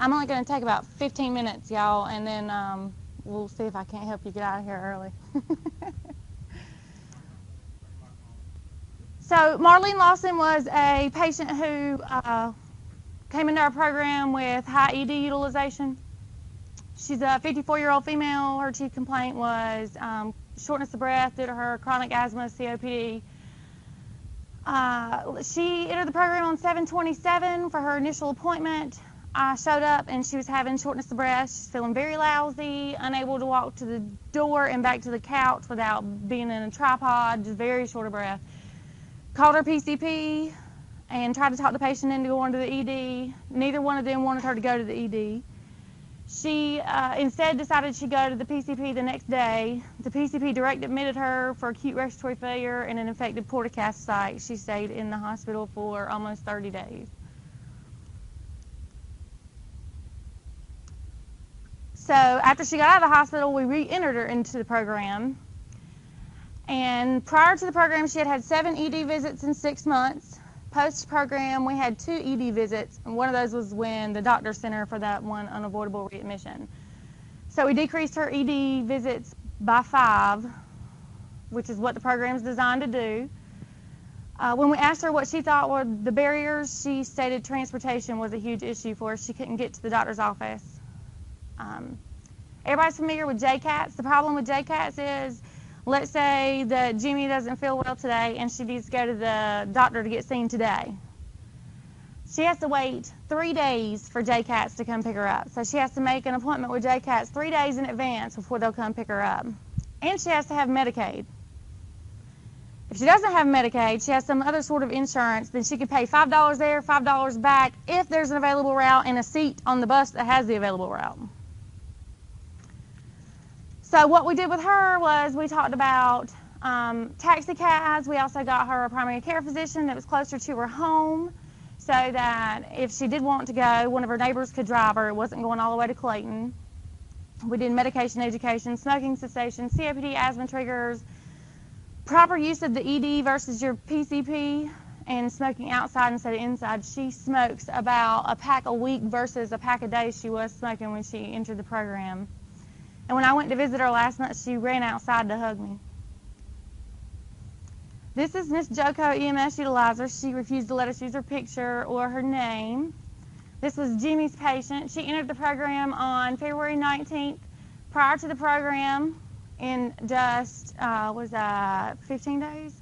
I'm only going to take about 15 minutes, y'all, and then we'll see if I can't help you get out of here early. So Marlene Lawson was a patient who came into our program with high ED utilization. She's a 54-year-old female. Her chief complaint was shortness of breath due to her chronic asthma, COPD. She entered the program on 7/27 for her initial appointment. I showed up and she was having shortness of breath. She's feeling very lousy, unable to walk to the door and back to the couch without being in a tripod, just very short of breath. Called her PCP and tried to talk the patient into going to the ED. Neither one of them wanted her to go to the ED. She instead decided she'd go to the PCP the next day. The PCP direct admitted her for acute respiratory failure and an infected portacast site. She stayed in the hospital for almost 30 days. So after she got out of the hospital, we re-entered her into the program. And prior to the program, she had had 7 ED visits in 6 months. Post-program, we had 2 ED visits, and one of those was when the doctor sent her for that one unavoidable readmission. So we decreased her ED visits by 5, which is what the program is designed to do. When we asked her what she thought were the barriers, she stated transportation was a huge issue for her. She couldn't get to the doctor's office. Everybody's familiar with JCATs. The problem with JCATs is, let's say that Jimmy doesn't feel well today and she needs to go to the doctor to get seen today. She has to wait 3 days for JCATs to come pick her up. So she has to make an appointment with JCATs 3 days in advance before they'll come pick her up. And she has to have Medicaid. If she doesn't have Medicaid, she has some other sort of insurance, then she can pay $5 there, $5 back if there's an available route and a seat on the bus that has the available route. So what we did with her was we talked about taxi cabs. We also got her a primary care physician that was closer to her home so that if she did want to go, one of her neighbors could drive her. It wasn't going all the way to Clayton. We did medication education, smoking cessation, COPD, asthma triggers, proper use of the ED versus your PCP, and smoking outside instead of inside. She smokes about a pack a week versus a pack a day she was smoking when she entered the program. And when I went to visit her last night, she ran outside to hug me. This is Miss Joko, EMS utilizer. She refused to let us use her picture or her name. This was Jimmy's patient. She entered the program on February 19th. Prior to the program, in just, 15 days?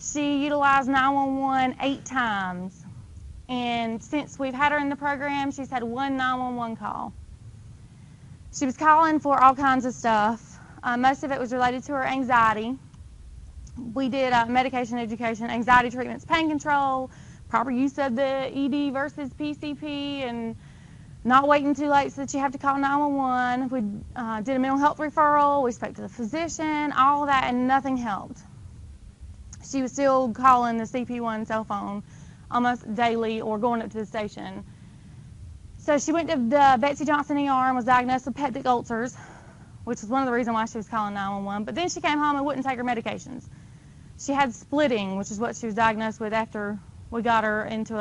She utilized 911 8 times. And since we've had her in the program, she's had 1 911 call. She was calling for all kinds of stuff. Most of it was related to her anxiety. We did medication education, anxiety treatments, pain control, proper use of the ED versus PCP, and not waiting too late so that you have to call 911. We did a mental health referral. We spoke to the physician, all of that, and nothing helped. She was still calling the CP1 cell phone almost daily or going up to the station. So she went to the Betsy Johnson ER and was diagnosed with peptic ulcers, which is one of the reasons why she was calling 911. But then she came home and wouldn't take her medications. She had splitting, which is what she was diagnosed with after we got her into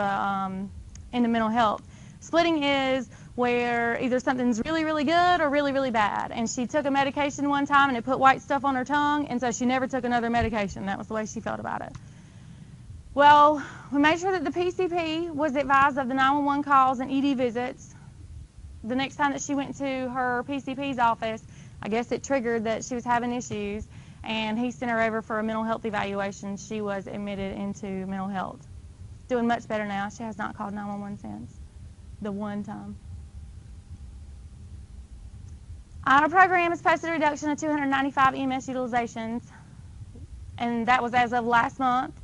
mental health. Splitting is where either something's really, really good or really, really bad. And she took a medication one time and it put white stuff on her tongue, and so she never took another medication. That was the way she felt about it. Well, we made sure that the PCP was advised of the 911 calls and ED visits. The next time that she went to her PCP's office, I guess it triggered that she was having issues, and he sent her over for a mental health evaluation. She was admitted into mental health. Doing much better now. She has not called 911 since the one time. Our program has posted a reduction of 295 EMS utilizations, and that was as of last month.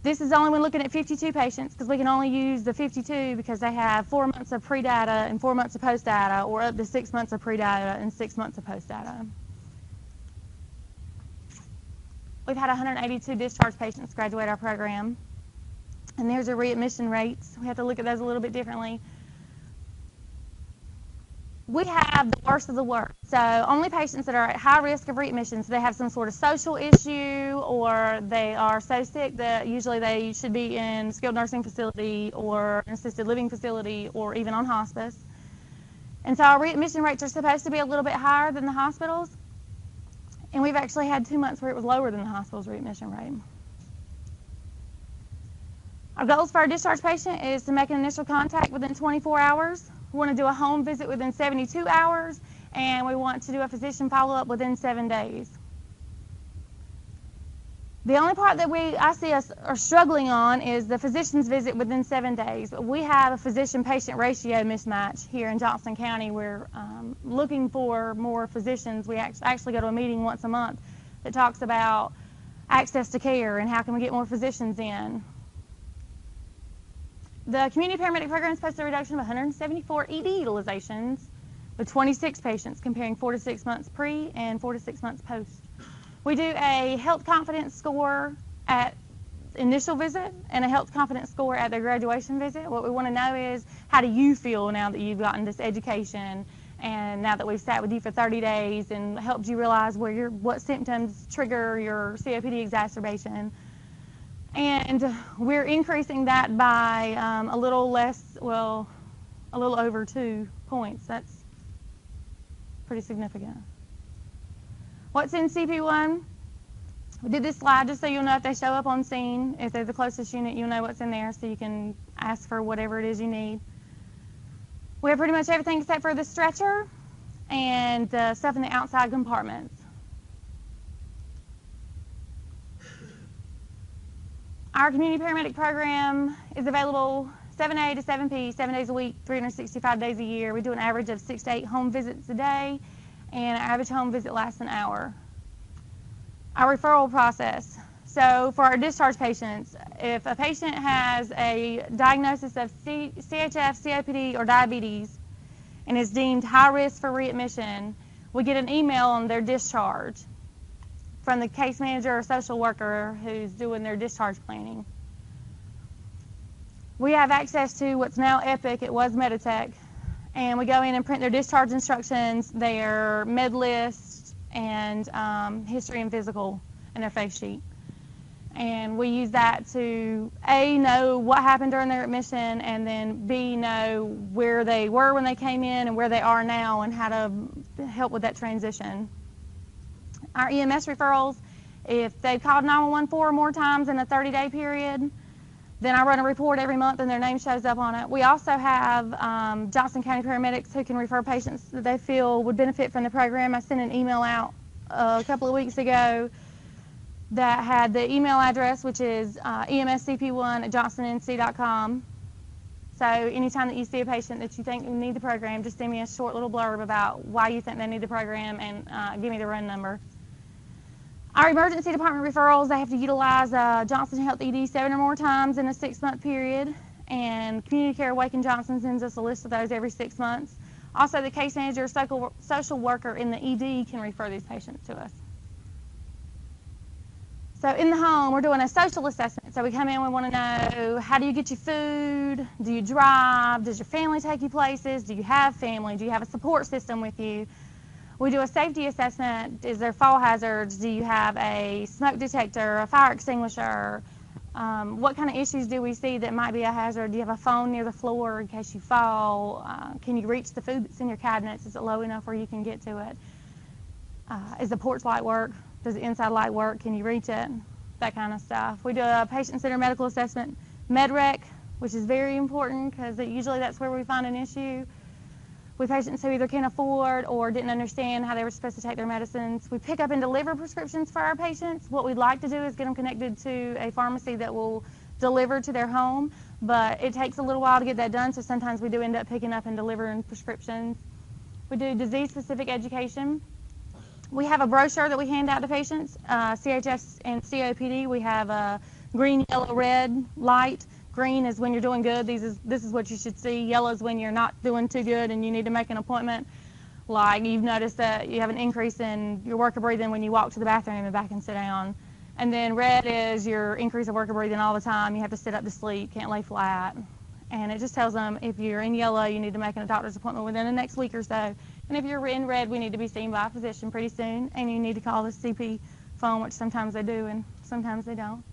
This is only when looking at 52 patients, because we can only use the 52 because they have 4 months of pre-data and 4 months of post-data, or up to 6 months of pre-data and 6 months of post-data. We've had 182 discharged patients graduate our program, and there's our readmission rates. We have to look at those a little bit differently. we have the worst of the worst. So only patients that are at high risk of readmission, so they have some sort of social issue, or they are so sick that usually they should be in skilled nursing facility or an assisted living facility or even on hospice. And so our readmission rates are supposed to be a little bit higher than the hospitals. And we've actually had 2 months where it was lower than the hospital's readmission rate. Our goals for our discharge patient is to make an initial contact within 24 hours. We want to do a home visit within 72 hours, and we want to do a physician follow-up within 7 days. The only part that I see us are struggling on is the physician's visit within 7 days. We have a physician-patient ratio mismatch here in Johnson County. We're looking for more physicians. We actually go to a meeting once a month that talks about access to care and how can we get more physicians in. The community paramedic program has posted a reduction of 174 ED utilizations with 26 patients, comparing 4 to 6 months pre and 4 to 6 months post. We do a health confidence score at initial visit and a health confidence score at their graduation visit. What we want to know is, how do you feel now that you've gotten this education, and now that we've sat with you for 30 days and helped you realize what symptoms trigger your COPD exacerbation. And we're increasing that by a little over 2 points. That's pretty significant. What's in CP1? We did this slide just so you'll know if they show up on scene. If they're the closest unit, you'll know what's in there, so you can ask for whatever it is you need. We have pretty much everything except for the stretcher and the stuff in the outside compartments. Our community paramedic program is available 7A to 7P, 7 days a week, 365 days a year. We do an average of 6 to 8 home visits a day, and our average home visit lasts an hour. Our referral process. So for our discharge patients, if a patient has a diagnosis of CHF, COPD, or diabetes and is deemed high risk for readmission, we get an email on their discharge from the case manager or social worker who's doing their discharge planning. We have access to what's now Epic, it was Meditech, and we go in and print their discharge instructions, their med list, and history and physical, and their face sheet. And we use that to A, know what happened during their admission, and then B, know where they were when they came in and where they are now and how to help with that transition. Our EMS referrals, if they've called 911 4 or more times in a 30-day period, then I run a report every month and their name shows up on it. We also have Johnson County paramedics who can refer patients that they feel would benefit from the program. I sent an email out a couple of weeks ago that had the email address, which is emscp1@johnsonnc.com. So anytime that you see a patient that you think will need the program, just send me a short little blurb about why you think they need the program and give me the run number. Our emergency department referrals, they have to utilize Johnson Health ED 7 or more times in a 6-month period, and Community Care Awaken Johnson sends us a list of those every 6 months. Also, the case manager or social worker in the ED can refer these patients to us. So in the home, we're doing a social assessment. So we come in, we want to know, how do you get your food? Do you drive? Does your family take you places? Do you have family? Do you have a support system with you? We do a safety assessment. Is there fall hazards? Do you have a smoke detector, a fire extinguisher? What kind of issues do we see that might be a hazard? Do you have a phone near the floor in case you fall? Can you reach the food that's in your cabinets? Is it low enough where you can get to it? Is the porch light work? Does the inside light work? Can you reach it? That kind of stuff. We do a patient-centered medical assessment, MedRec, which is very important because usually that's where we find an issue with patients who either can't afford or didn't understand how they were supposed to take their medicines. We pick up and deliver prescriptions for our patients. What we'd like to do is get them connected to a pharmacy that will deliver to their home, but it takes a little while to get that done, so sometimes we do end up picking up and delivering prescriptions. We do disease-specific education. We have a brochure that we hand out to patients, CHF and COPD. We have a green, yellow, red light. Green is when you're doing good. This is what you should see. Yellow is when you're not doing too good and you need to make an appointment. Like you've noticed that you have an increase in your work of breathing when you walk to the bathroom and back and sit down. And then red is your increase of work of breathing all the time. You have to sit up to sleep, can't lay flat. And it just tells them if you're in yellow, you need to make a doctor's appointment within the next week or so. And if you're in red, we need to be seen by a physician pretty soon. And you need to call the CP phone, which sometimes they do and sometimes they don't.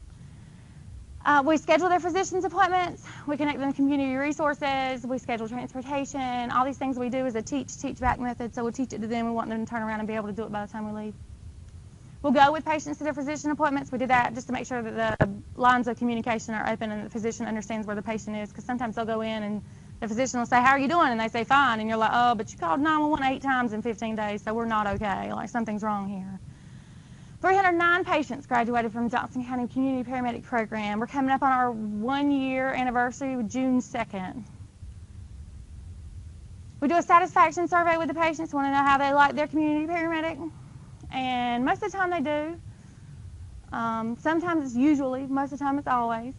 We schedule their physician's appointments. We connect them to community resources. We schedule transportation. All these things we do is a teach-back method. So we'll teach it to them. We want them to turn around and be able to do it by the time we leave. We'll go with patients to their physician appointments. We do that just to make sure that the lines of communication are open and the physician understands where the patient is, because sometimes they'll go in and the physician will say, "How are you doing?" And they say, "Fine." And you're like, "Oh, but you called 911 8 times in 15 days, so we're not okay. Like, something's wrong here." 309 patients graduated from Johnson County Community Paramedic Program. We're coming up on our 1-year anniversary, June 2nd. We do a satisfaction survey with the patients. We want to know how they like their community paramedic. And most of the time they do. Sometimes it's usually, most of the time it's always.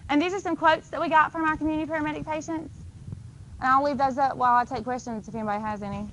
And these are some quotes that we got from our community paramedic patients. And I'll leave those up while I take questions if anybody has any.